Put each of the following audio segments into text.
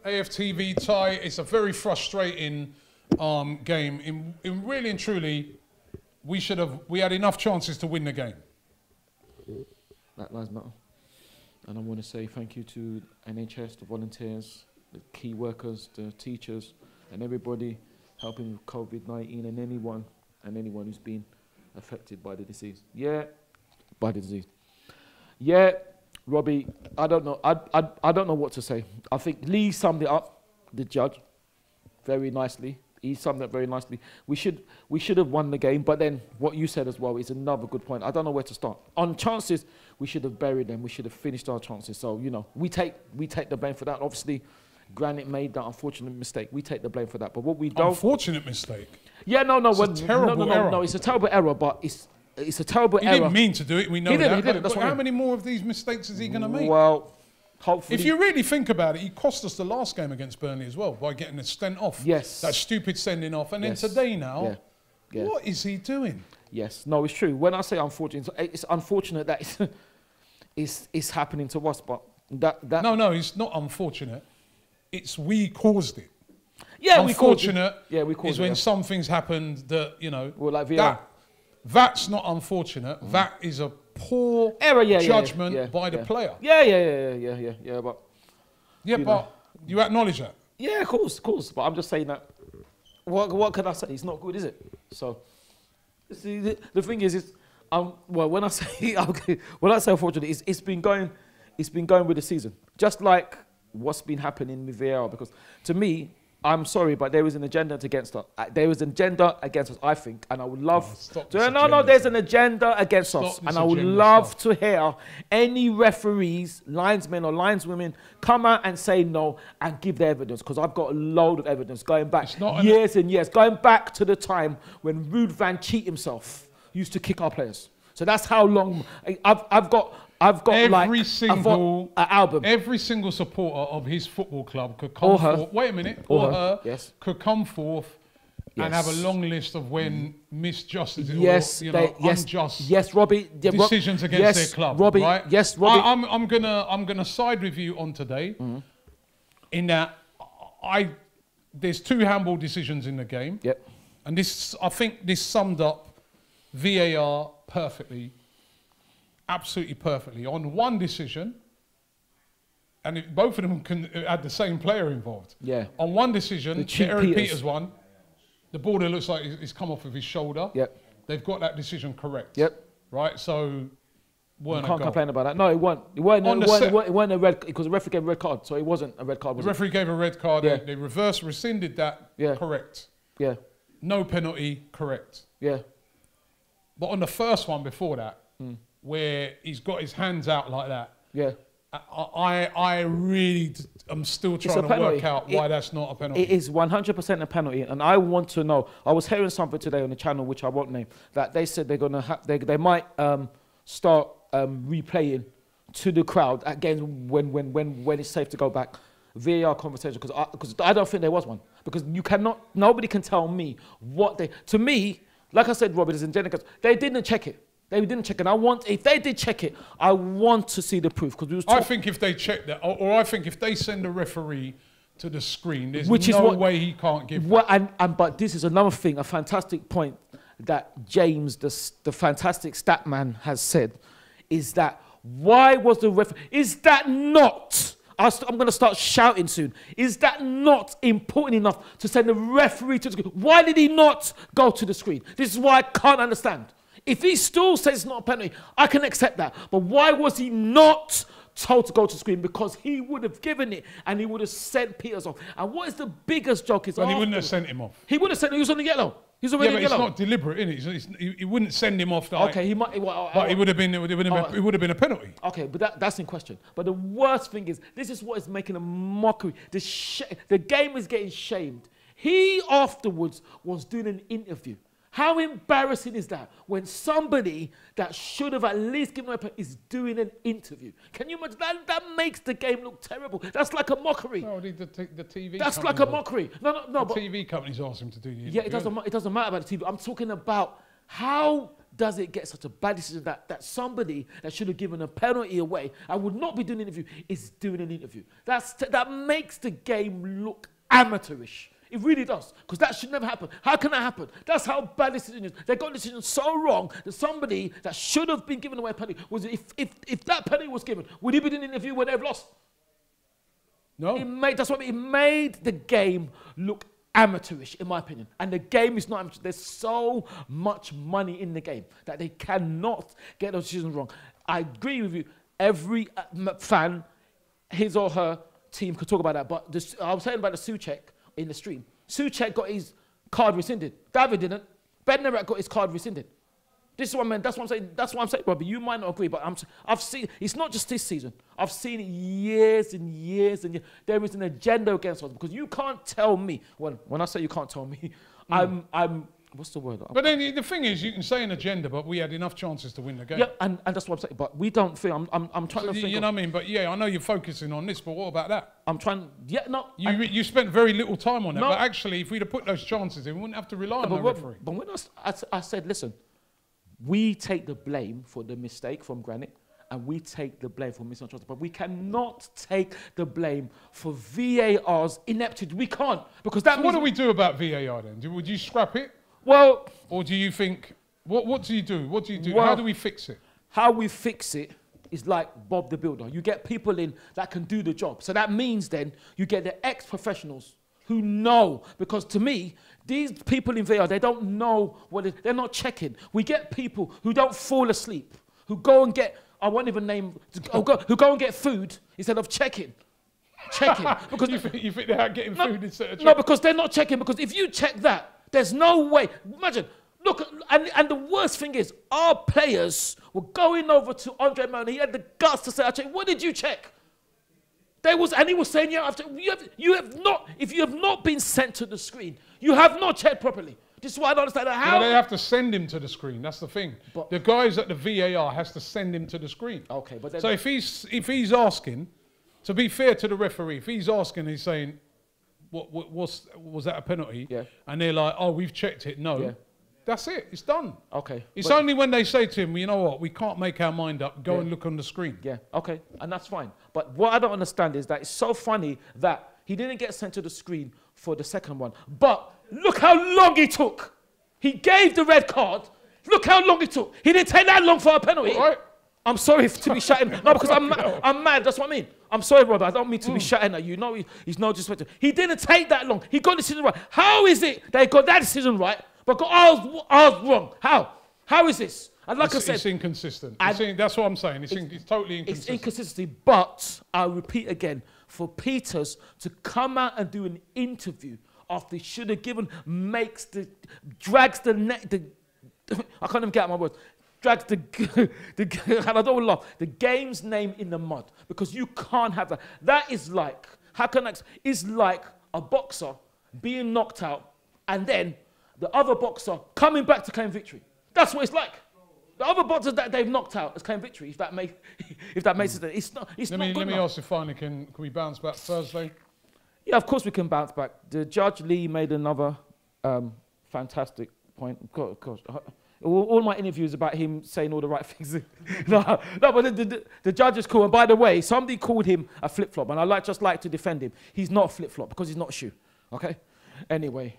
AFTV tie. It's a very frustrating game. In really and truly, we had enough chances to win the game. Black Lives Matter. And I want to say thank you to NHS, the volunteers, the key workers, the teachers, and everybody helping with COVID-19 and anyone who's been affected by the disease. Yeah, by the disease. Yeah, Robbie, I don't know. I don't know what to say. I think Lee summed it up, the judge, very nicely. He summed it up very nicely. We should have won the game, but then what you said as well is another good point. I don't know where to start. On chances, we should have buried them. We should have finished our chances. So, you know, we take the blame for that. Obviously, Granit made that unfortunate mistake. We take the blame for that. But what we don't... Unfortunate mistake? Yeah, no. It's a terrible error. No, it's a terrible error, but it's a terrible error. He didn't mean to do it, we know that. He didn't. That's how many more of these mistakes is he going to make? Well, hopefully... If you really think about it, he cost us the last game against Burnley as well by getting the stent off. Yes. That stupid sending off. And then today now, what is he doing? Yes. No, it's true. When I say unfortunate, it's unfortunate that it's happening to us, but that... No, it's not unfortunate. It's we caused it. Yeah, unfortunate we caused it. Is when some things happened that, you know... Well, like VR. That's not unfortunate. That is a poor error, judgment by the player. Yeah, but... Yeah, but you acknowledge that? Yeah, of course. But I'm just saying that... What can I say? It's not good, is it? So... See, the thing is well, when I say unfortunate, it's been going with the season. Just like what's been happening with VAR, because to me, I'm sorry, but there is an agenda against us. There is an agenda against us, I think, and I would love... there's an agenda against us, and I would love to hear any referees, linesmen or lineswomen come out and say no and give their evidence, because I've got a load of evidence going back years and years, going back to the time when Ruud van Cheat himself used to kick our players. So that's how long I've got every single album. Every single supporter of his football club could come forth. Wait a minute, or her could come forth and have a long list of when misjustice or unjust Robbie, decisions against their club. Robbie, right? Yes, Robbie. I'm gonna side with you on today. In that there's two handball decisions in the game. Yep. And I think this summed up VAR perfectly. Absolutely perfectly. On one decision, and both of them had the same player involved. Yeah. On one decision, the Eric Peters one, the ball looks like it's come off of his shoulder. Yep. They've got that decision correct. Yep. Right? So, you can't complain about that. No, it wasn't. It wasn't a red, because the referee gave a red card, so it wasn't a red card. The referee gave a red card. Yeah. They rescinded that. Yeah. Correct. Yeah. No penalty. Correct. Yeah. But on the first one before that, where he's got his hands out like that. Yeah. I really am still trying to work out why that's not a penalty. It is 100% a penalty, and I want to know. I was hearing something today on the channel, which I won't name, that they said they're gonna they might start replaying to the crowd again when it's safe to go back. VAR conversation, because I don't think there was one, because nobody can tell me what to me, like I said, Robert, is in general, they didn't check it. They didn't check it. If they did check it, I want to see the proof. I think if they check that, or I think if they send a referee to the screen, there's no way he can't give that. But this is another thing, a fantastic point that James, the fantastic stat man, has said, is that why was the referee, is that not, I'm going to start shouting soon, is that not important enough to send the referee to the screen? Why did he not go to the screen? This is why I can't understand. If he still says it's not a penalty, I can accept that. But why was he not told to go to the screen? Because he would have given it and he would have sent Peters off. And what is the biggest joke is... But he wouldn't have sent him off. He would have sent him. He was on the yellow. He was already on yellow. It's not deliberate, is it? He wouldn't send him off. Okay, he might... But it would have been a penalty. Okay, but that's in question. But the worst thing is, this is what is making a mockery. The game is getting shamed. He afterwards was doing an interview. How embarrassing is that when somebody that should have at least given up is doing an interview? Can you imagine? That makes the game look terrible. That's like a mockery. No, the TV. That's like a mockery. No. The TV companies asked him to do the interview. Yeah, it doesn't matter about the TV. I'm talking about how does it get such a bad decision that somebody that should have given a penalty away and would not be doing an interview is doing an interview? That makes the game look amateurish. It really does, because that should never happen. How can that happen? That's how bad this decision is. They got the decision so wrong that somebody that should have been given away a penalty, if that penalty was given, would he be doing an interview where they've lost? No. It made the game look amateurish, in my opinion. And the game is not amateur. There's so much money in the game that they cannot get those decisions wrong. I agree with you. Every fan, his or her team could talk about that. But I was saying about the Souček in the stream. Souček got his card rescinded. David didn't. Bednarek got his card rescinded. This is what I mean. That's what I'm saying, Robbie. You might not agree, but I've seen, it's not just this season. I've seen it years and years and years. There is an agenda against us, because you can't tell me, when I say you can't tell me, what's the word? But then the thing is, you can say an agenda, but we had enough chances to win the game. Yeah, and that's what I'm saying. But we don't think, I'm trying to think. You know what I mean? But yeah, I know you're focusing on this, but what about that? I'm trying, yeah, no. You spent very little time on it, No. but actually, if we'd have put those chances in, we wouldn't have to rely on the referee. But when I said, listen, we take the blame for the mistake from Granit, and we take the blame for missing chances. But we cannot take the blame for VAR's ineptitude. We can't, because that. So what do we do about VAR then? Would you scrap it? Well, or do you think? What do you do? What do you do? Well, how do we fix it? How we fix it is like Bob the Builder. You get people in that can do the job. So that means then you get the ex-professionals who know, because to me, these people in VAR, they don't know they're not checking. We get people who don't fall asleep, who go and get, I won't even name, who go and get food instead of checking. Because you think they're out getting food instead of checking? No, because they're not checking, because if you check that, there's no way. Imagine, look, and the worst thing is, our players were going over to Andre Mona. He had the guts to say, I checked. What did you check? And he was saying, yeah, if you have not been sent to the screen, you have not checked properly. This is why I don't understand how. They have to send him to the screen. That's the thing. But the guys at the VAR has to send him to the screen. Okay, but then, so if he's asking, to be fair to the referee, if he's asking, he's saying, was that a penalty? Yeah. And they're like, oh, we've checked it. No. Yeah. That's it. It's done. Okay. It's only when they say to him, you know what, we can't make our mind up. Go and look on the screen. Yeah. Okay. And that's fine. But what I don't understand is that it's so funny that he didn't get sent to the screen for the second one. But look how long it took. He gave the red card. Look how long it took. He didn't take that long for a penalty. All right. I'm sorry to be shouting. No, because I'm mad. That's what I mean. I'm sorry, brother. I don't mean to be shouting at you. No, he's no disrespect. He didn't take that long. He got the decision right. How is it they got that decision right, but got ours wrong? How? How is this? And like I said, it's inconsistent. That's what I'm saying. It's totally inconsistent. It's inconsistency. But I'll repeat again, for Peters to come out and do an interview after he should have given, drags the I can't even get out my words. Drags and I don't laugh, the game's name in the mud, because you can't have that. That is like, it's like a boxer being knocked out and then the other boxer coming back to claim victory. That's what it's like. The other boxers that they've knocked out has claimed victory, if that makes sense. It's not good enough. Let me ask you finally, can we bounce back Thursday? Yeah, of course we can bounce back. The Judge Lee made another fantastic point. Of course. All my interviews about him saying all the right things. no, but the judge is cool. And by the way, somebody called him a flip-flop, and I just like to defend him. He's not a flip-flop because he's not a shoe. Okay? Anyway,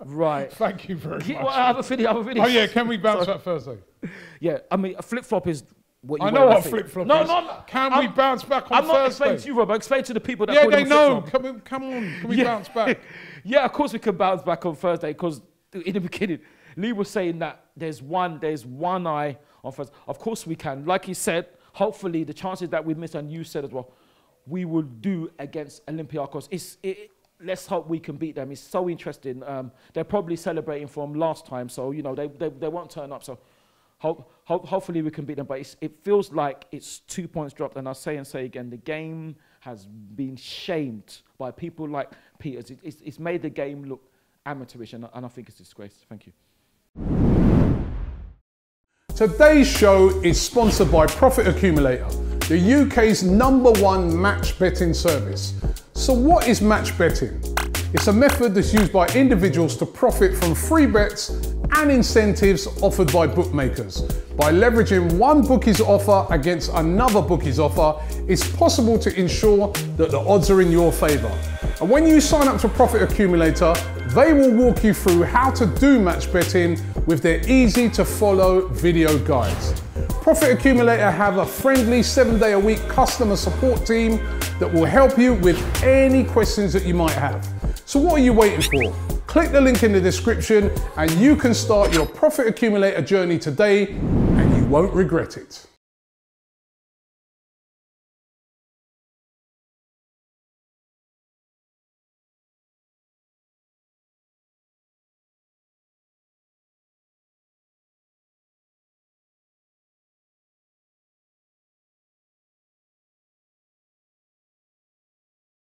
right. Thank you very much. Well, I have a video. Oh yeah, can we bounce back Thursday? Yeah, I mean, a flip-flop is what you I wear know on what feet. flip-flop is. No. Can we bounce back on I'm not Thursday? explaining to you, Rob. Explain to the people that Yeah, call they him a know. flip-flop. Come on. Can we bounce back? Yeah, of course we can bounce back on Thursday, because in the beginning, Lee was saying that there's one eye on Thursday. Of course we can. Like he said, hopefully the chances that we miss, and you said as well, we will do against Olympiacos. Let's hope we can beat them. It's so interesting. They're probably celebrating from last time, so you know they won't turn up. So hopefully we can beat them. But it feels like it's 2 points dropped. And I'll say again, the game has been shamed by people like Peters. It's made the game look amateurish, and I think it's a disgrace. Thank you. Today's show is sponsored by Profit Accumulator, the UK's #1 match betting service. So what is match betting? It's a method that's used by individuals to profit from free bets and incentives offered by bookmakers. By leveraging one bookie's offer against another bookie's offer, it's possible to ensure that the odds are in your favor. And when you sign up to Profit Accumulator, they will walk you through how to do match betting with their easy to follow video guides. Profit Accumulator have a friendly 7-day-a-week customer support team that will help you with any questions that you might have. So what are you waiting for? Click the link in the description and you can start your Profit Accumulator journey today and you won't regret it.